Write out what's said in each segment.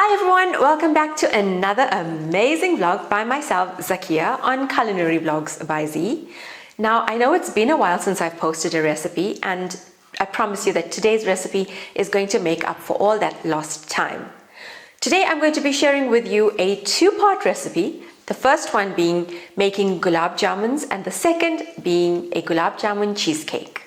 Hi everyone, welcome back to another amazing vlog by myself, Zakia, on Culinary Vlogs by Z. Now, I know it's been a while since I've posted a recipe, and I promise you that today's recipe is going to make up for all that lost time. Today I'm going to be sharing with you a two-part recipe, the first one being making gulab jamuns and the second being a gulab jamun cheesecake.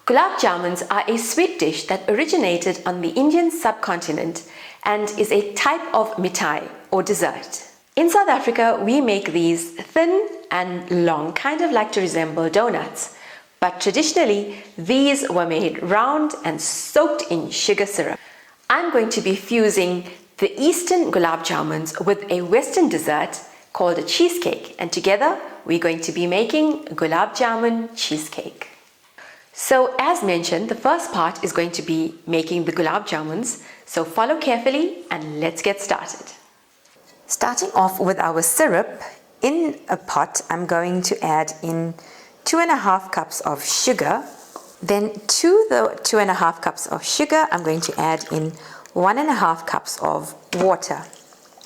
Gulab jamuns are a sweet dish that originated on the Indian subcontinent and is a type of mithai or dessert. In South Africa, we make these thin and long, kind of like to resemble donuts. But traditionally, these were made round and soaked in sugar syrup. I'm going to be fusing the Eastern gulab jamuns with a Western dessert called a cheesecake, and together we're going to be making gulab jamun cheesecake. So as mentioned, the first part is going to be making the gulab jamuns. So follow carefully and let's get started. Starting off with our syrup, in a pot I'm going to add in 2.5 cups of sugar. Then to the 2.5 cups of sugar, I'm going to add in 1.5 cups of water.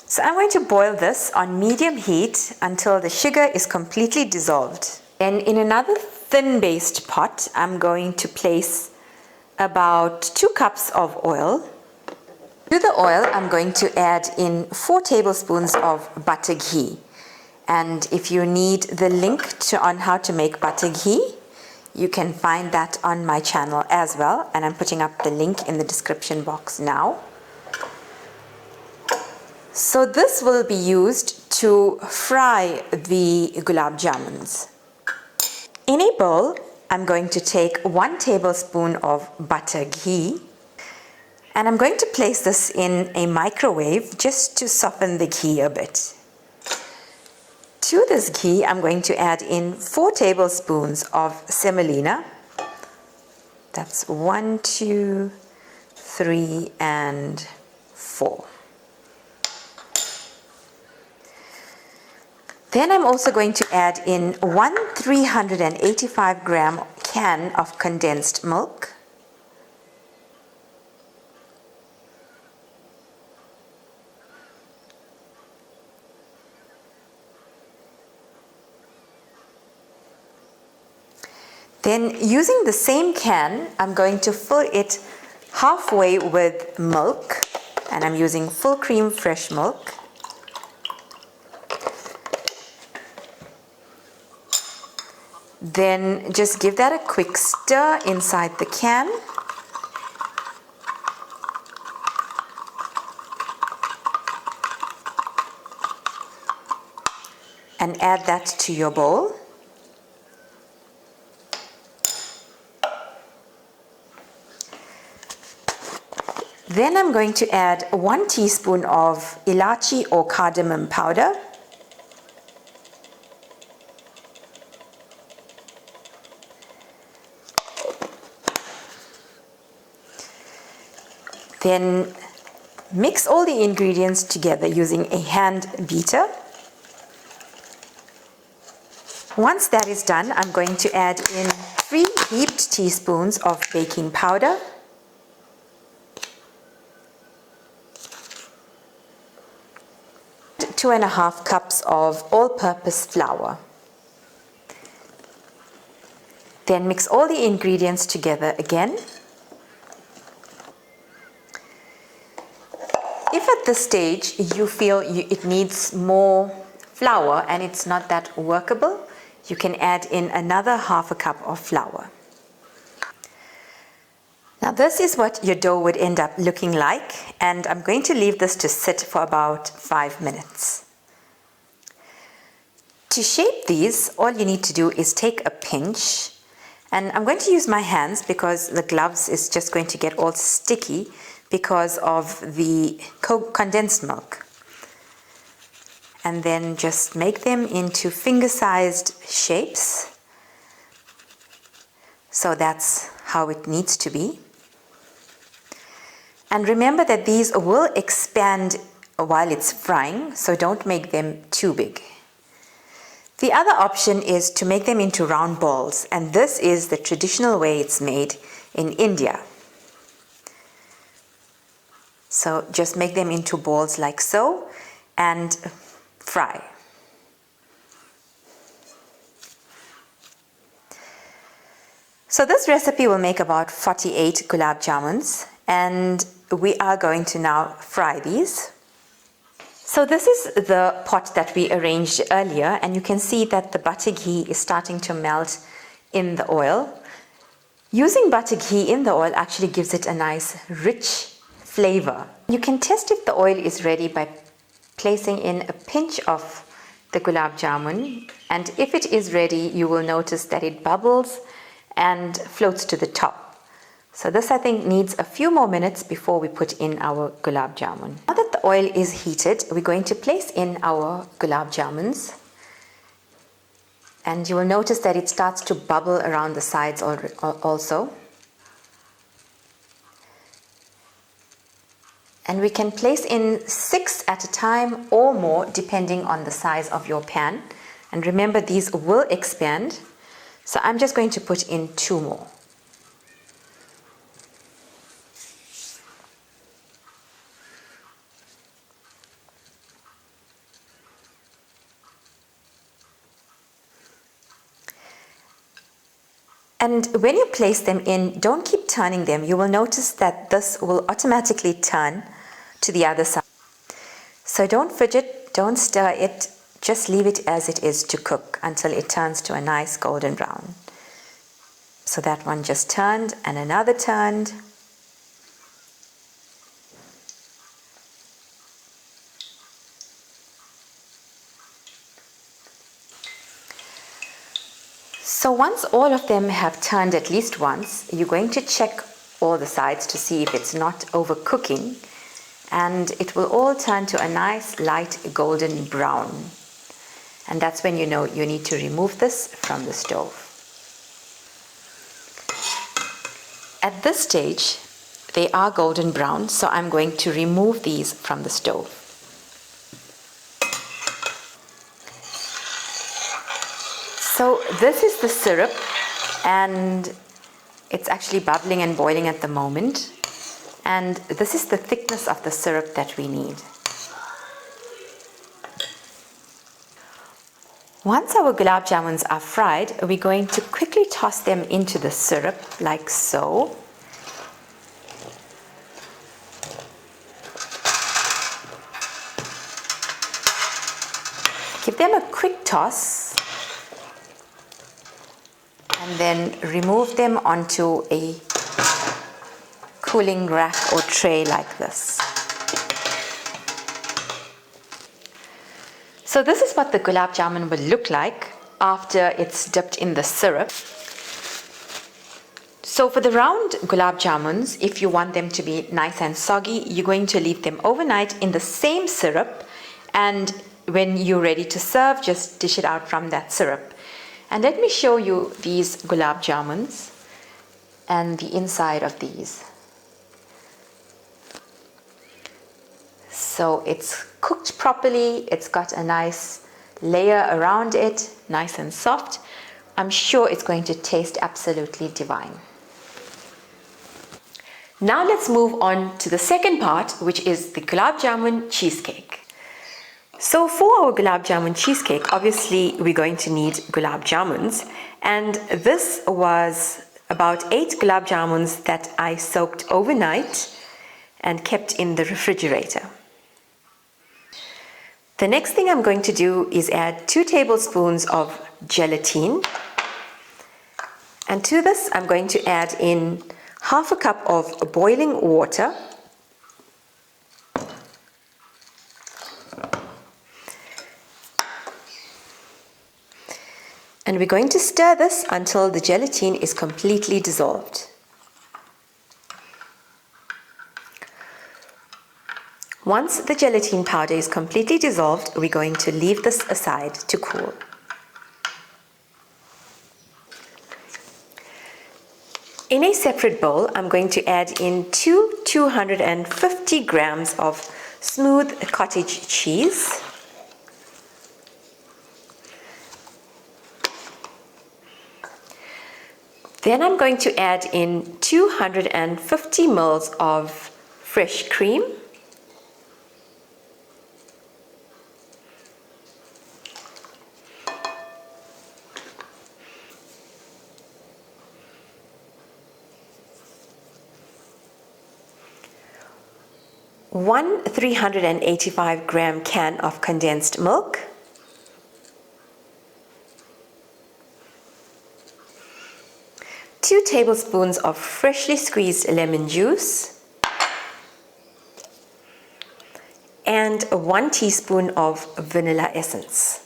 So I'm going to boil this on medium heat until the sugar is completely dissolved. Then in another thin based pot, I'm going to place about 2 cups of oil. To the oil, I'm going to add in 4 tablespoons of butter ghee. And if you need the link on how to make butter ghee, you can find that on my channel as well. And I'm putting up the link in the description box now. So this will be used to fry the gulab jamuns. In a bowl, I'm going to take 1 tablespoon of butter ghee, and I'm going to place this in a microwave just to soften the ghee a bit. To this ghee, I'm going to add in 4 tablespoons of semolina. That's 1, 2, 3, and 4. Then I'm also going to add in 1 385 gram can of condensed milk. Then using the same can, I'm going to fill it halfway with milk, and I'm using full cream fresh milk. Then just give that a quick stir inside the can. And add that to your bowl. Then I'm going to add 1 teaspoon of ilachi or cardamom powder. Then mix all the ingredients together using a hand beater. Once that is done, I'm going to add in 3 heaped teaspoons of baking powder, and 2.5 cups of all-purpose flour. Then mix all the ingredients together again. If at this stage you feel it needs more flour and it's not that workable, you can add in another 1/2 cup of flour. Now this is what your dough would end up looking like, and I'm going to leave this to sit for about 5 minutes. To shape these, all you need to do is take a pinch, and I'm going to use my hands because the gloves is just going to get all sticky because of the condensed milk. And then just make them into finger-sized shapes So that's how it needs to be. And remember that these will expand while it's frying, so don't make them too big. The other option is to make them into round balls, and this is the traditional way it's made in India. So just make them into balls like so and fry. So this recipe will make about 48 gulab jamuns, and we are going to now fry these. So this is the pot that we arranged earlier, and you can see that the butter ghee is starting to melt in the oil. Using butter ghee in the oil actually gives it a nice rich flavor. You can test if the oil is ready by placing in a pinch of the gulab jamun, and if it is ready, you will notice that it bubbles and floats to the top. So this, I think, needs a few more minutes before we put in our gulab jamun. Now that the oil is heated, we're going to place in our gulab jamuns, and you will notice that it starts to bubble around the sides also. And we can place in 6 at a time or more depending on the size of your pan. And remember, these will expand. So I'm just going to put in 2 more. And when you place them in, don't keep turning them. You will notice that this will automatically turn to the other side. So don't fidget, don't stir it, just leave it as it is to cook until it turns to a nice golden brown. So that one just turned and another turned. So once all of them have turned at least once, you're going to check all the sides to see if it's not overcooking, and it will all turn to a nice light golden brown. And that's when you know you need to remove this from the stove. At this stage, they are golden brown, so I'm going to remove these from the stove. So this is the syrup, and it's actually bubbling and boiling at the moment. And this is the thickness of the syrup that we need. Once our gulab jamuns are fried, we're going to quickly toss them into the syrup like so. Give them a quick toss and then remove them onto a cooling rack or tray like this. So this is what the gulab jamun will look like after it's dipped in the syrup. So for the round gulab jamuns, if you want them to be nice and soggy, you're going to leave them overnight in the same syrup, and when you're ready to serve, just dish it out from that syrup. And let me show you these gulab jamuns and the inside of these. So it's cooked properly, it's got a nice layer around it, nice and soft. I'm sure it's going to taste absolutely divine. Now let's move on to the second part, which is the Gulab Jamun Cheesecake. So for our Gulab Jamun Cheesecake, obviously we're going to need gulab jamuns, and this was about 8 gulab jamuns that I soaked overnight and kept in the refrigerator. The next thing I'm going to do is add 2 tablespoons of gelatine, and to this I'm going to add in half a cup of boiling water, and we're going to stir this until the gelatine is completely dissolved. Once the gelatine powder is completely dissolved, we're going to leave this aside to cool. In a separate bowl, I'm going to add in 250 grams of smooth cottage cheese. Then I'm going to add in 250 ml of fresh cream. One 385 gram can of condensed milk. Two tablespoons of freshly squeezed lemon juice. And 1 teaspoon of vanilla essence.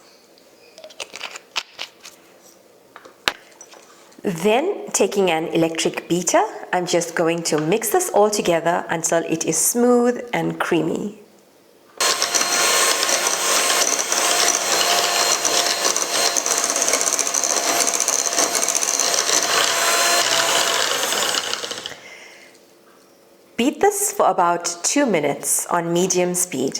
Then, taking an electric beater, I'm just going to mix this all together until it is smooth and creamy. Beat this for about 2 minutes on medium speed.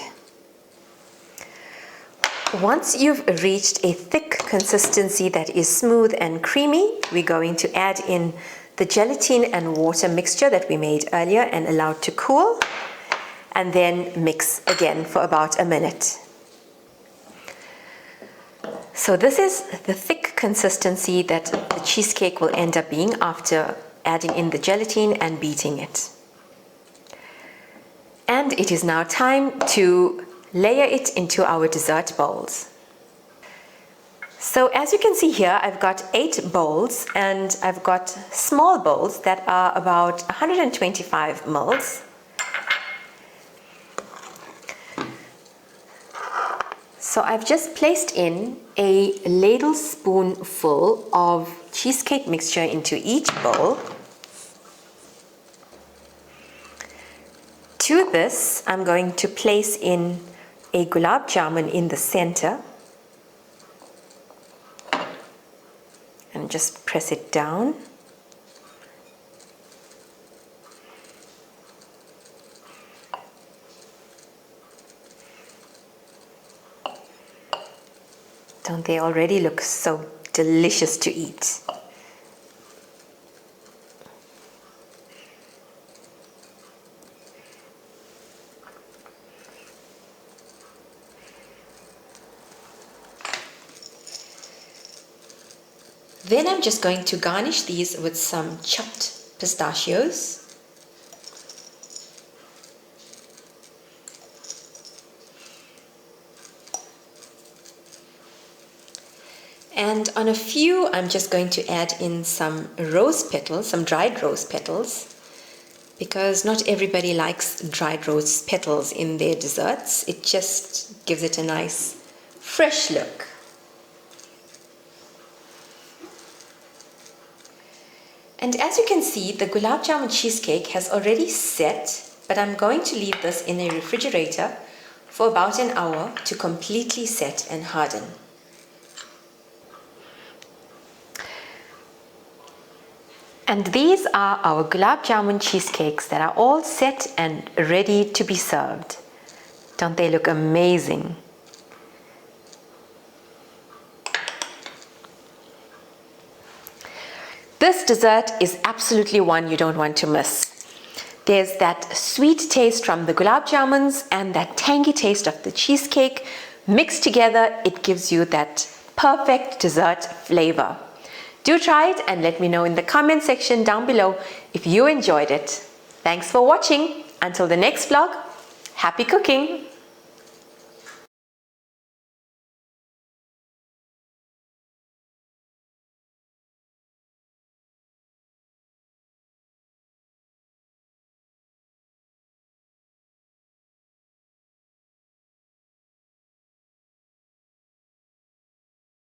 Once you've reached a thick consistency that is smooth and creamy, we're going to add in the gelatin and water mixture that we made earlier and allowed to cool, and then mix again for about a minute. So this is the thick consistency that the cheesecake will end up being after adding in the gelatin and beating it. And it is now time to layer it into our dessert bowls. So as you can see here, I've got 8 bowls, and I've got small bowls that are about 125 ml. So I've just placed in a ladle spoonful of cheesecake mixture into each bowl. To this, I'm going to place in a gulab jamun in the center and just press it down. Don't they already look so delicious to eat? Then I'm just going to garnish these with some chopped pistachios. And on a few, I'm just going to add in some rose petals, some dried rose petals, because not everybody likes dried rose petals in their desserts. It just gives it a nice, fresh look. And as you can see, the Gulab Jamun cheesecake has already set, but I'm going to leave this in a refrigerator for about an hour to completely set and harden. And these are our Gulab Jamun cheesecakes that are all set and ready to be served. Don't they look amazing? This dessert is absolutely one you don't want to miss. There's that sweet taste from the Gulab Jamuns and that tangy taste of the cheesecake. Mixed together, it gives you that perfect dessert flavor. Do try it and let me know in the comment section down below if you enjoyed it. Thanks for watching. Until the next vlog, happy cooking!